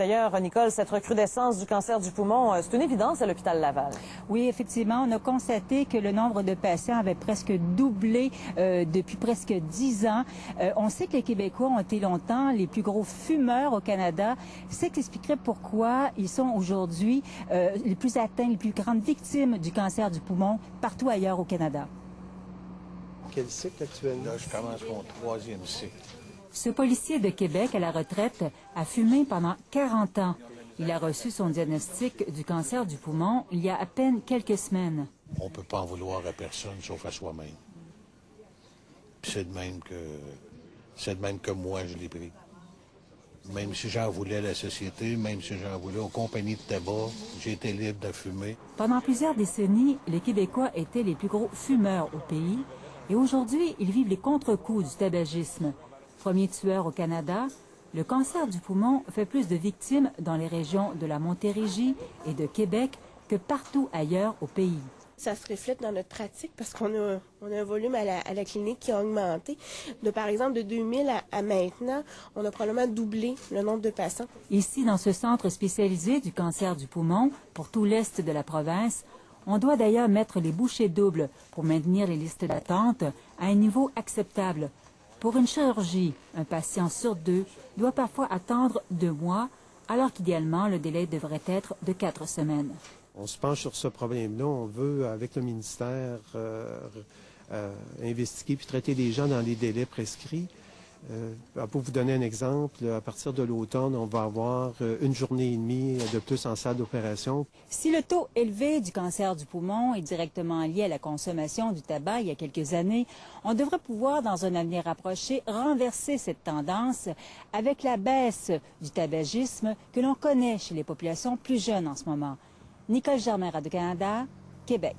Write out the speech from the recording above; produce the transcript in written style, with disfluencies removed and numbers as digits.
D'ailleurs, Nicole, cette recrudescence du cancer du poumon, c'est une évidence à l'hôpital Laval. Oui, effectivement, on a constaté que le nombre de patients avait presque doublé depuis presque 10 ans. On sait que les Québécois ont été longtemps les plus gros fumeurs au Canada. C'est ce qui expliquerait pourquoi ils sont aujourd'hui les plus atteints, les plus grandes victimes du cancer du poumon partout ailleurs au Canada. Quel cycle actuellement? Là, je commence mon 3e cycle. Ce policier de Québec à la retraite a fumé pendant 40 ans. Il a reçu son diagnostic du cancer du poumon il y a à peine quelques semaines. On ne peut pas en vouloir à personne sauf à soi-même. Puis c'est de même que moi, je l'ai pris. Même si j'en voulais à la société, même si j'en voulais aux compagnies de tabac, j'ai été libre de fumer. Pendant plusieurs décennies, les Québécois étaient les plus gros fumeurs au pays. Et aujourd'hui, ils vivent les contre-coups du tabagisme. Premier tueur au Canada, le cancer du poumon fait plus de victimes dans les régions de la Montérégie et de Québec que partout ailleurs au pays. Ça se reflète dans notre pratique parce qu'on a un volume à la clinique qui a augmenté. Par exemple, de 2000 à maintenant, on a probablement doublé le nombre de patients. Ici, dans ce centre spécialisé du cancer du poumon pour tout l'est de la province, on doit d'ailleurs mettre les bouchées doubles pour maintenir les listes d'attente à un niveau acceptable. Pour une chirurgie, un patient sur 2 doit parfois attendre 2 mois, alors qu'idéalement, le délai devrait être de 4 semaines. On se penche sur ce problème-là. On veut, avec le ministère, investiguer puis traiter les gens dans les délais prescrits. Pour vous donner un exemple, à partir de l'automne, on va avoir 1 journée et demie de plus en salle d'opération. Si le taux élevé du cancer du poumon est directement lié à la consommation du tabac il y a quelques années, on devrait pouvoir, dans un avenir rapproché, renverser cette tendance avec la baisse du tabagisme que l'on connaît chez les populations plus jeunes en ce moment. Nicole Germain, Radio-Canada, Québec.